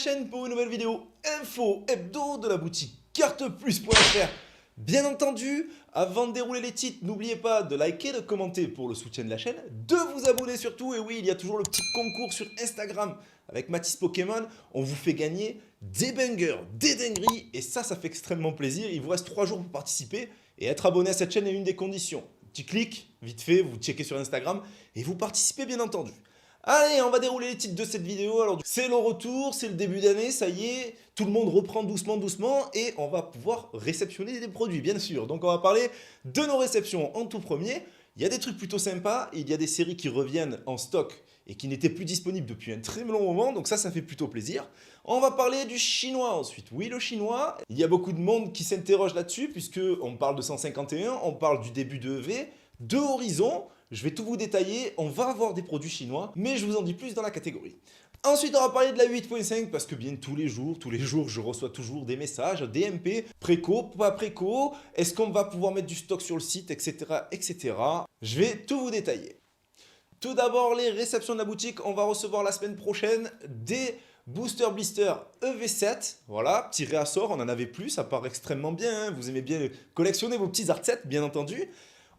chaîne pour une nouvelle vidéo info hebdo de la boutique carteplus.fr. Bien entendu, avant de dérouler les titres, n'oubliez pas de liker, de commenter pour le soutien de la chaîne, de vous abonner surtout. Et oui, il y a toujours le petit concours sur Instagram avec Mathis Pokémon. On vous fait gagner des bangers, des dingueries. Et ça fait extrêmement plaisir. Il vous reste 3 jours pour participer. Et être abonné à cette chaîne est une des conditions. Petit clic, vite fait, vous checkez sur Instagram et vous participez bien entendu. Allez, on va dérouler les titres de cette vidéo. Alors, c'est le retour, c'est le début d'année, ça y est, tout le monde reprend doucement et on va pouvoir réceptionner des produits, bien sûr. Donc, on va parler de nos réceptions en tout premier. Il y a des trucs plutôt sympas, il y a des séries qui reviennent en stock et qui n'étaient plus disponibles depuis un très long moment, donc ça fait plutôt plaisir. On va parler du chinois ensuite. Oui, le chinois, il y a beaucoup de monde qui s'interroge là-dessus puisque on parle de 151, on parle du début de EV, de Horizon. Je vais tout vous détailler, on va avoir des produits chinois, mais je vous en dis plus dans la catégorie. Ensuite, on va parler de la 8.5 parce que bien tous les jours, je reçois toujours des messages, des MP, préco, pas préco, est-ce qu'on va pouvoir mettre du stock sur le site, etc., etc. Je vais tout vous détailler. Tout d'abord, les réceptions de la boutique, on va recevoir la semaine prochaine des Booster Blister EV7, voilà, petit réassort, on en avait plus, ça part extrêmement bien, hein. Vous aimez bien collectionner vos petits art sets, bien entendu.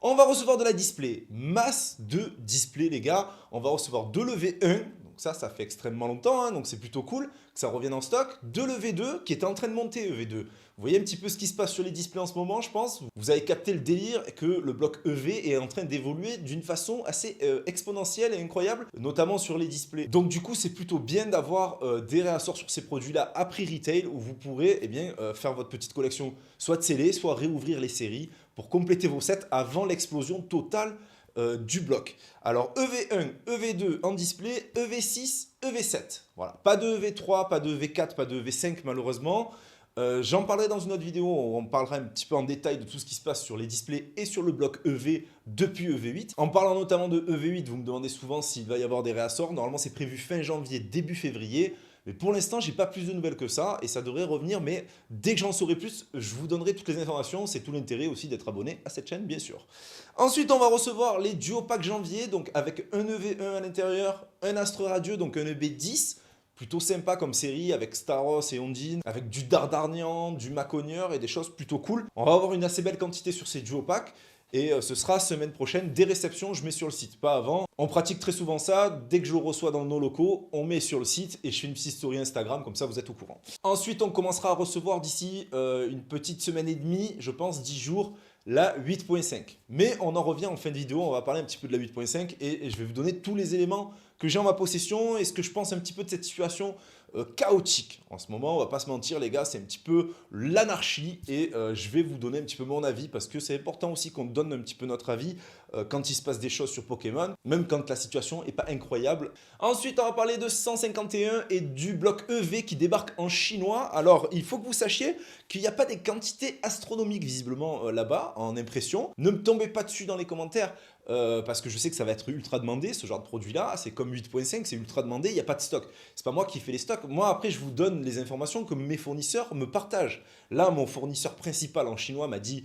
On va recevoir de la display, masse de display les gars, on va recevoir de l'EV1, donc ça fait extrêmement longtemps, hein, donc c'est plutôt cool que ça revienne en stock, de l'EV2 qui est en train de monter EV2. Vous voyez un petit peu ce qui se passe sur les displays en ce moment, je pense. Vous avez capté le délire que le bloc EV est en train d'évoluer d'une façon assez exponentielle et incroyable, notamment sur les displays. Donc du coup, c'est plutôt bien d'avoir des réassorts sur ces produits-là à prix retail où vous pourrez faire votre petite collection, soit de sceller, soit réouvrir les séries pour compléter vos sets avant l'explosion totale du bloc. Alors EV1, EV2 en display, EV6, EV7. Voilà. Pas de EV3, pas de EV4, pas de EV5 malheureusement. J'en parlerai dans une autre vidéo, on parlera un petit peu en détail de tout ce qui se passe sur les displays et sur le bloc EV depuis EV8. En parlant notamment de EV8, vous me demandez souvent s'il va y avoir des réassorts. Normalement c'est prévu fin janvier, début février. Mais pour l'instant, j'ai pas plus de nouvelles que ça et ça devrait revenir. Mais dès que j'en saurai plus, je vous donnerai toutes les informations. C'est tout l'intérêt aussi d'être abonné à cette chaîne, bien sûr. Ensuite, on va recevoir les Duo Pack janvier, donc avec un EV1 à l'intérieur, un Astre Radieux, donc un EB10. Plutôt sympa comme série avec Staros et Ondine, avec du Dardarnian, du Maconieur et des choses plutôt cool. On va avoir une assez belle quantité sur ces Duo Packs. Et ce sera semaine prochaine, des réceptions, je mets sur le site, pas avant. On pratique très souvent ça, dès que je le reçois dans nos locaux, on met sur le site et je fais une petite story Instagram, comme ça vous êtes au courant. Ensuite, on commencera à recevoir d'ici une petite semaine et demie, je pense 10 jours, la 8.5. Mais on en revient en fin de vidéo, on va parler un petit peu de la 8.5 et je vais vous donner tous les éléments que j'ai en ma possession et ce que je pense un petit peu de cette situation chaotique. En ce moment, on va pas se mentir les gars, c'est un petit peu l'anarchie et je vais vous donner un petit peu mon avis parce que c'est important aussi qu'on donne un petit peu notre avis quand il se passe des choses sur Pokémon, même quand la situation est pas incroyable. Ensuite, on va parler de 151 et du bloc EV qui débarque en chinois. Alors, il faut que vous sachiez qu'il n'y a pas des quantités astronomiques visiblement là-bas en impression. Ne me tombez pas dessus dans les commentaires. Parce que je sais que ça va être ultra demandé ce genre de produit là, c'est comme 8.5, c'est ultra demandé, il n'y a pas de stock. C'est pas moi qui fais les stocks, moi après je vous donne les informations que mes fournisseurs me partagent. Là mon fournisseur principal en chinois m'a dit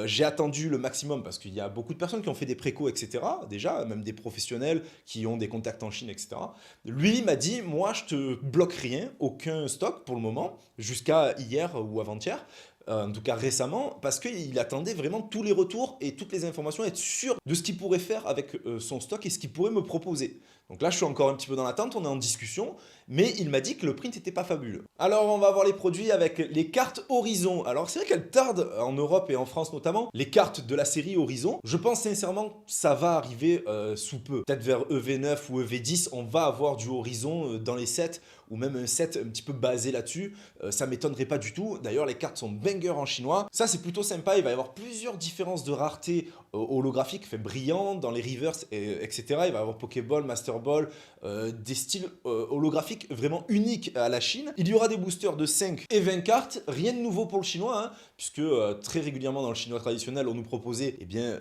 j'ai attendu le maximum parce qu'il y a beaucoup de personnes qui ont fait des précos, etc. Déjà, même des professionnels qui ont des contacts en Chine, etc. Lui m'a dit, moi je te bloque rien, aucun stock pour le moment, jusqu'à hier ou avant-hier. En tout cas récemment, parce qu'il attendait vraiment tous les retours et toutes les informations, être sûr de ce qu'il pourrait faire avec son stock et ce qu'il pourrait me proposer. Donc là, je suis encore un petit peu dans l'attente, on est en discussion, mais il m'a dit que le print n'était pas fabuleux. Alors, on va voir les produits avec les cartes Horizon. Alors, c'est vrai qu'elles tardent en Europe et en France notamment, les cartes de la série Horizon. Je pense sincèrement que ça va arriver sous peu. Peut-être vers EV9 ou EV10, on va avoir du Horizon dans les sets, ou même un set un petit peu basé là-dessus. Ça m'étonnerait pas du tout. D'ailleurs, les cartes sont banger en chinois. Ça, c'est plutôt sympa. Il va y avoir plusieurs différences de rareté holographiques, fait brillant, dans les reverse, etc. Il va y avoir Pokéball, Master Ball, des styles holographiques vraiment uniques à la Chine. Il y aura des boosters de 5 et 20 cartes. Rien de nouveau pour le chinois, hein, puisque très régulièrement dans le chinois traditionnel, on nous proposait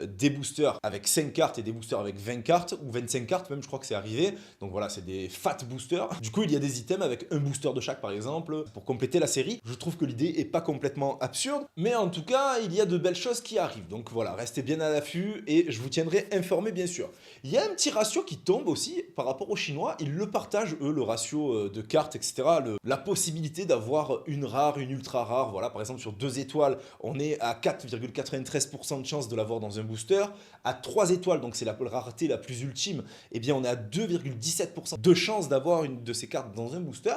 des boosters avec 5 cartes et des boosters avec 20 cartes, ou 25 cartes même, je crois que c'est arrivé. Donc voilà, c'est des fat boosters. Du coup, il y a des items avec un booster de chaque par exemple, pour compléter la série. Je trouve que l'idée est pas complètement absurde, mais en tout cas, il y a de belles choses qui arrivent. Donc voilà, restez bien à l'affût et je vous tiendrai informé bien sûr. Il y a un petit ratio qui tombe aussi par rapport aux Chinois, ils le partagent eux, le ratio de cartes, etc. La possibilité d'avoir une rare, une ultra rare, voilà, par exemple sur 2 étoiles, on est à 4,93% de chance de l'avoir dans un booster, à 3 étoiles, donc c'est la rareté la plus ultime, eh bien on est à 2,17% de chance d'avoir une de ces cartes dans un booster.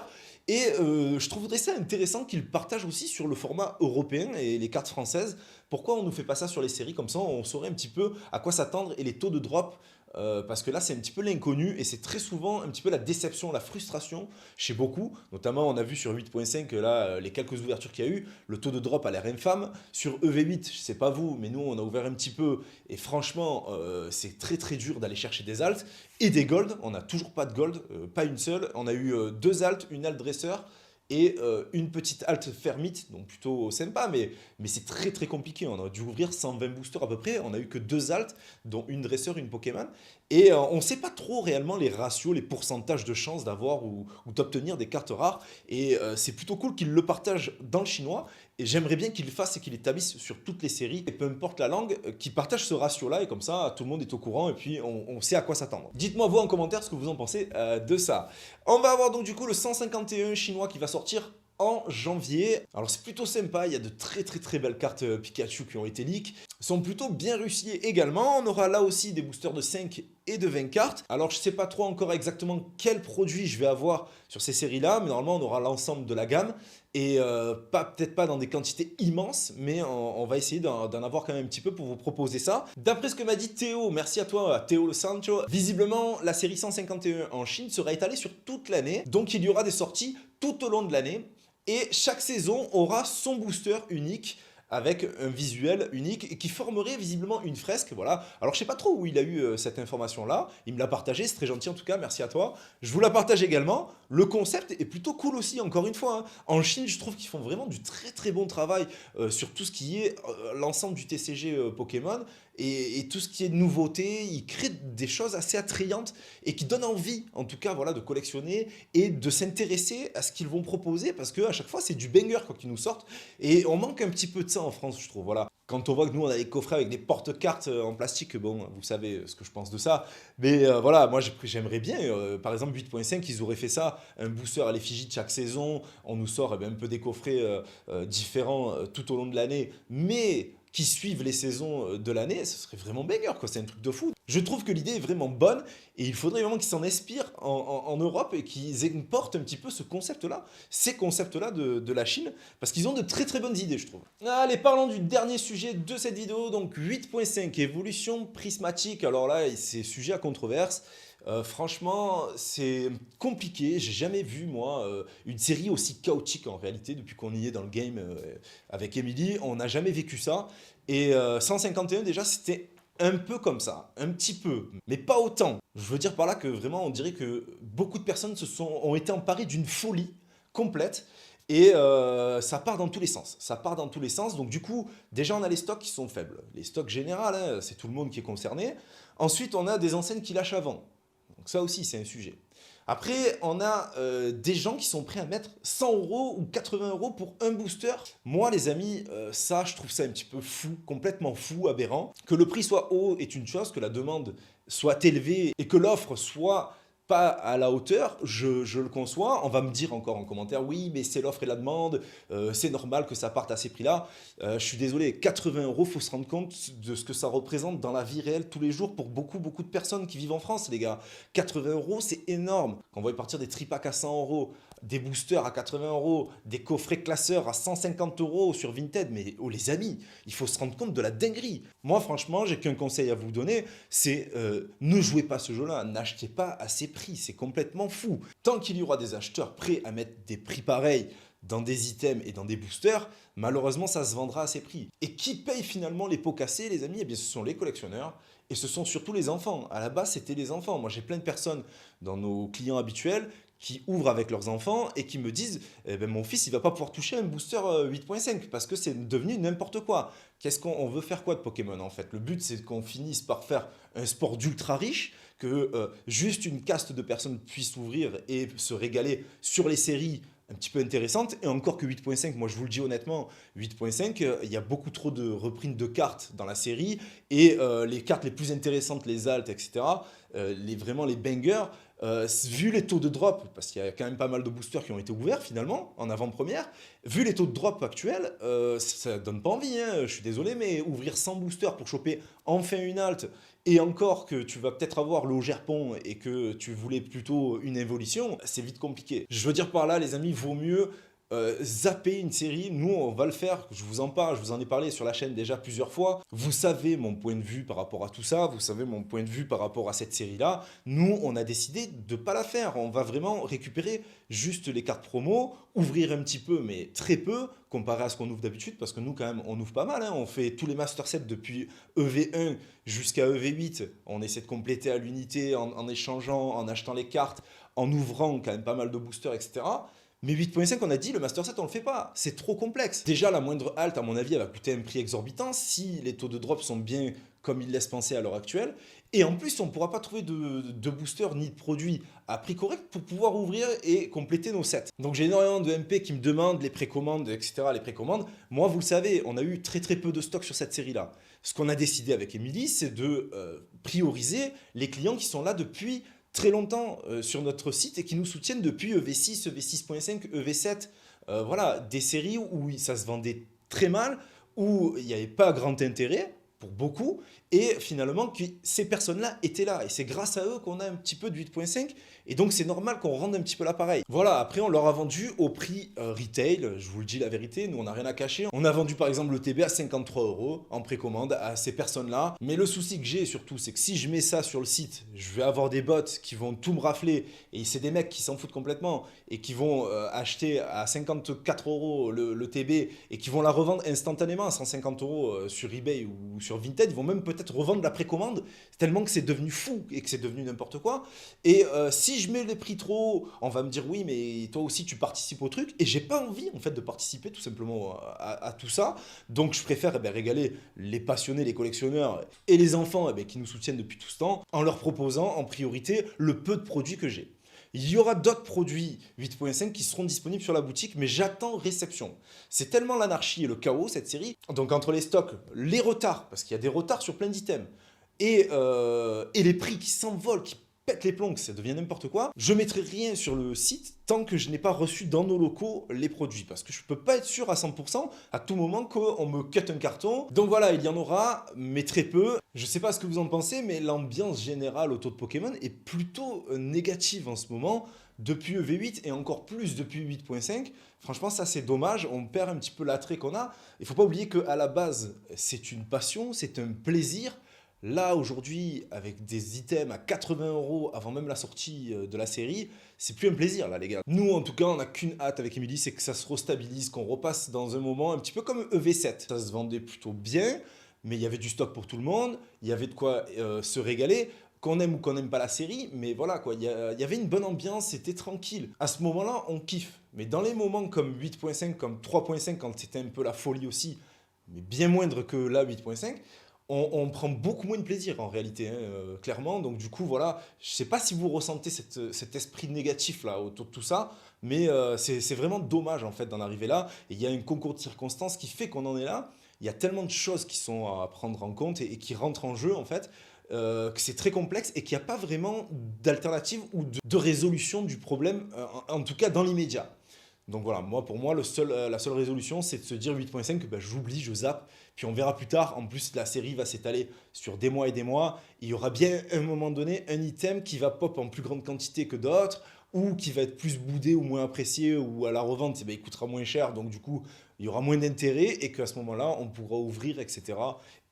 Et je trouverais ça intéressant qu'ils partagent aussi sur le format européen et les cartes françaises. Pourquoi on ne nous fait pas ça sur les séries? Comme ça, on saurait un petit peu à quoi s'attendre et les taux de drop. Parce que là, c'est un petit peu l'inconnu et c'est très souvent un petit peu la déception, la frustration chez beaucoup. Notamment, on a vu sur 8.5, là, les quelques ouvertures qu'il y a eu, le taux de drop a l'air infâme. Sur EV8, je sais pas vous, mais nous, on a ouvert un petit peu et franchement, c'est très très dur d'aller chercher des alts et des golds. On n'a toujours pas de gold, pas une seule. On a eu 2 alts, une alt dresseur et une petite alt fermite, donc plutôt sympa, mais c'est très très compliqué. On a dû ouvrir 120 boosters à peu près, on n'a eu que 2 alts, dont une dresseur, une Pokémon, et on ne sait pas trop réellement les ratios, les pourcentages de chances d'avoir ou d'obtenir des cartes rares, et c'est plutôt cool qu'ils le partagent dans le chinois, et j'aimerais bien qu'ils le fassent et qu'ils l'établissent sur toutes les séries, et peu importe la langue, qu'ils partagent ce ratio-là, et comme ça tout le monde est au courant, et puis on sait à quoi s'attendre. Dites-moi vous en commentaire ce que vous en pensez de ça. On va avoir donc du coup le 151 chinois qui va sortir en janvier. Alors c'est plutôt sympa, il y a de très très très belles cartes Pikachu qui ont été leak. Sont plutôt bien réussis également. On aura là aussi des boosters de 5 et de 20 cartes. Alors je sais pas trop encore exactement quel produit je vais avoir sur ces séries-là, mais normalement on aura l'ensemble de la gamme. Et peut-être pas dans des quantités immenses, mais on va essayer d'en avoir quand même un petit peu pour vous proposer ça. D'après ce que m'a dit Théo, merci à toi Théo Le Sancho, visiblement la série 151 en Chine sera étalée sur toute l'année. Donc il y aura des sorties tout au long de l'année. Et chaque saison aura son booster unique avec un visuel unique et qui formerait visiblement une fresque, voilà. Alors je sais pas trop où il a eu cette information-là, il me l'a partagé, c'est très gentil en tout cas, merci à toi. Je vous la partage également, le concept est plutôt cool aussi, encore une fois, hein. En Chine, je trouve qu'ils font vraiment du très très bon travail sur tout ce qui est l'ensemble du TCG Pokémon, et tout ce qui est nouveauté, ils créent des choses assez attrayantes et qui donnent envie, en tout cas, voilà, de collectionner et de s'intéresser à ce qu'ils vont proposer, parce qu'à chaque fois, c'est du banger quoi qu'ils nous sortent, et on manque un petit peu de ça en France, je trouve, voilà. Quand on voit que nous, on a des coffrets avec des porte-cartes en plastique, bon, vous savez ce que je pense de ça. Mais voilà, moi, j'aimerais bien, par exemple, 8.5, ils auraient fait ça, un booster à l'effigie de chaque saison. On nous sort un peu des coffrets différents tout au long de l'année, mais qui suivent les saisons de l'année, ce serait vraiment banger, quoi. C'est un truc de fou. Je trouve que l'idée est vraiment bonne et il faudrait vraiment qu'ils s'en inspirent en Europe et qu'ils importent un petit peu ce concept-là, ces concepts-là de la Chine, parce qu'ils ont de très très bonnes idées, je trouve. Allez, parlons du dernier sujet de cette vidéo, donc 8.5, évolution prismatique. Alors là, c'est sujet à controverse. Franchement, c'est compliqué. J'ai jamais vu, moi, une série aussi chaotique en réalité depuis qu'on y est dans le game avec Emily. On n'a jamais vécu ça. Et 151, déjà, c'était un peu comme ça, un petit peu, mais pas autant. Je veux dire par là que vraiment, on dirait que beaucoup de personnes ont été emparées d'une folie complète. Et ça part dans tous les sens. Ça part dans tous les sens. Donc du coup, déjà on a les stocks qui sont faibles. Les stocks généraux, hein, c'est tout le monde qui est concerné. Ensuite, on a des enseignes qui lâchent avant. Donc ça aussi, c'est un sujet. Après, on a des gens qui sont prêts à mettre 100 € ou 80 € pour un booster. Moi, les amis, ça, je trouve ça un petit peu fou, complètement fou, aberrant. Que le prix soit haut est une chose, que la demande soit élevée et que l'offre soit pas à la hauteur, je le conçois. On va me dire encore en commentaire, oui, mais c'est l'offre et la demande, c'est normal que ça parte à ces prix-là. Je suis désolé, 80 €, faut se rendre compte de ce que ça représente dans la vie réelle tous les jours pour beaucoup, beaucoup de personnes qui vivent en France, les gars. 80 €, c'est énorme. Quand on voit partir des tripacks à 100 €, des boosters à 80 €, des coffrets classeurs à 150 € sur Vinted, mais oh les amis, il faut se rendre compte de la dinguerie. Moi, franchement, j'ai qu'un conseil à vous donner, c'est ne jouez pas ce jeu-là, n'achetez pas à ces prix, c'est complètement fou. Tant qu'il y aura des acheteurs prêts à mettre des prix pareils dans des items et dans des boosters, malheureusement, ça se vendra à ces prix. Et qui paye finalement les pots cassés, les amis? Eh bien, ce sont les collectionneurs. Et ce sont surtout les enfants. À la base, c'était les enfants. Moi, j'ai plein de personnes dans nos clients habituels qui ouvrent avec leurs enfants et qui me disent eh ben, mon fils il va pas pouvoir toucher un booster 8.5 parce que c'est devenu n'importe quoi. Qu'est-ce qu'on veut faire quoi de Pokémon en fait? Le but c'est qu'on finisse par faire un sport d'ultra riche, que juste une caste de personnes puisse ouvrir et se régaler sur les séries un petit peu intéressante. Et encore que 8.5, moi je vous le dis honnêtement, 8.5, il y a beaucoup trop de reprints de cartes dans la série. Et les cartes les plus intéressantes, les altes, etc., vraiment les bangers, vu les taux de drop, parce qu'il y a quand même pas mal de boosters qui ont été ouverts finalement, en avant-première, vu les taux de drop actuels, ça donne pas envie, hein, je suis désolé, mais ouvrir 100 boosters pour choper enfin une alt, et encore que tu vas peut-être avoir le Gerpon et que tu voulais plutôt une évolution, c'est vite compliqué. Je veux dire par là, les amis, vaut mieux zapper une série. Nous, on va le faire. Je vous en parle, je vous en ai parlé sur la chaîne déjà plusieurs fois. Vous savez mon point de vue par rapport à tout ça. Vous savez mon point de vue par rapport à cette série-là. Nous, on a décidé de ne pas la faire. On va vraiment récupérer juste les cartes promo, ouvrir un petit peu, mais très peu, comparé à ce qu'on ouvre d'habitude, parce que nous, quand même, on ouvre pas mal, hein. On fait tous les Master Sets depuis EV1 jusqu'à EV8. On essaie de compléter à l'unité en échangeant, en achetant les cartes, en ouvrant quand même pas mal de boosters, etc. Mais 8.5, on a dit, le Master Set, on le fait pas. C'est trop complexe. Déjà, la moindre halte, à mon avis, elle va coûter un prix exorbitant si les taux de drop sont bien comme ils laissent penser à l'heure actuelle. Et en plus, on ne pourra pas trouver de booster ni de produits à prix correct pour pouvoir ouvrir et compléter nos sets. Donc j'ai énormément de MP qui me demandent les précommandes, etc. Les précommandes. Moi, vous le savez, on a eu très peu de stock sur cette série-là. Ce qu'on a décidé avec Émilie, c'est de prioriser les clients qui sont là depuis très longtemps sur notre site et qui nous soutiennent depuis EV6, EV6.5, EV7. Voilà, des séries où ça se vendait très mal, où il n'y avait pas grand intérêt pour beaucoup, et finalement que ces personnes-là étaient là. Et c'est grâce à eux qu'on a un petit peu de 8.5, et donc c'est normal qu'on rende un petit peu l'appareil. Voilà, après on leur a vendu au prix retail, je vous le dis la vérité, nous on n'a rien à cacher. On a vendu par exemple le TB à 53 € en précommande à ces personnes-là. Mais le souci que j'ai surtout, c'est que si je mets ça sur le site, je vais avoir des bots qui vont tout me rafler, et c'est des mecs qui s'en foutent complètement, et qui vont acheter à 54 € le TB, et qui vont la revendre instantanément à 150 € sur eBay ou sur Vinted. Ils vont même peut-être revendre la précommande, tellement que c'est devenu fou et que c'est devenu n'importe quoi. Et si je mets les prix trop haut, on va me dire oui, mais toi aussi tu participes au truc, et j'ai pas envie en fait de participer tout simplement à tout ça. Donc je préfère régaler les passionnés, les collectionneurs et les enfants qui nous soutiennent depuis tout ce temps, en leur proposant en priorité le peu de produits que j'ai. Il y aura d'autres produits 8.5 qui seront disponibles sur la boutique, mais j'attends réception. C'est tellement l'anarchie et le chaos, cette série. Donc entre les stocks, les retards, parce qu'il y a des retards sur plein d'items, et les prix qui s'envolent, qui pètent les plombs, que ça devient n'importe quoi, je mettrai rien sur le site tant que je n'ai pas reçu dans nos locaux les produits. Parce que je ne peux pas être sûr à 100% à tout moment qu'on me cut un carton. Donc voilà, il y en aura, mais très peu. Je ne sais pas ce que vous en pensez, mais l'ambiance générale autour de Pokémon est plutôt négative en ce moment. Depuis EV8 et encore plus depuis 8.5, franchement ça c'est dommage, on perd un petit peu l'attrait qu'on a. Il ne faut pas oublier qu'à la base c'est une passion, c'est un plaisir. Là, aujourd'hui, avec des items à 80 € avant même la sortie de la série, c'est plus un plaisir, là, les gars. Nous, en tout cas, on n'a qu'une hâte avec Émilie, c'est que ça se restabilise, qu'on repasse dans un moment un petit peu comme EV7. Ça se vendait plutôt bien, mais il y avait du stock pour tout le monde, il y avait de quoi se régaler, qu'on aime ou qu'on n'aime pas la série, mais voilà, quoi, il y avait une bonne ambiance, c'était tranquille. À ce moment-là, on kiffe. Mais dans les moments comme 8.5, comme 3.5, quand c'était un peu la folie aussi, mais bien moindre que là, 8.5, on prend beaucoup moins de plaisir en réalité, hein, clairement. Donc du coup, voilà, je ne sais pas si vous ressentez cet esprit négatif là autour de tout ça, mais c'est vraiment dommage en fait d'en arriver là. Et il y a un concours de circonstances qui fait qu'on en est là. Il y a tellement de choses qui sont à prendre en compte et qui rentrent en jeu en fait, que c'est très complexe et qu'il n'y a pas vraiment d'alternative ou de résolution du problème, en tout cas dans l'immédiat. Donc voilà, pour moi, la seule résolution, c'est de se dire 8.5, que j'oublie, je zappe, puis on verra plus tard. En plus, la série va s'étaler sur des mois et des mois. Il y aura bien, à un moment donné, un item qui va pop en plus grande quantité que d'autres, ou qui va être plus boudé ou moins apprécié, ou à la revente, il coûtera moins cher, donc du coup, il y aura moins d'intérêt, et qu'à ce moment-là, on pourra ouvrir, etc.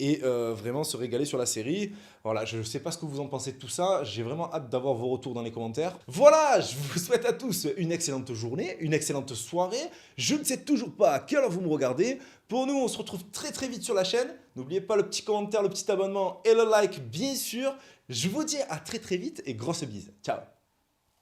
Et vraiment se régaler sur la série. Voilà, je ne sais pas ce que vous en pensez de tout ça, j'ai vraiment hâte d'avoir vos retours dans les commentaires. Voilà, je vous souhaite à tous une excellente journée, une excellente soirée. Je ne sais toujours pas à quelle heure vous me regardez. Pour nous, on se retrouve très vite sur la chaîne. N'oubliez pas le petit commentaire, le petit abonnement et le like, bien sûr. Je vous dis à très vite et grosse bise. Ciao.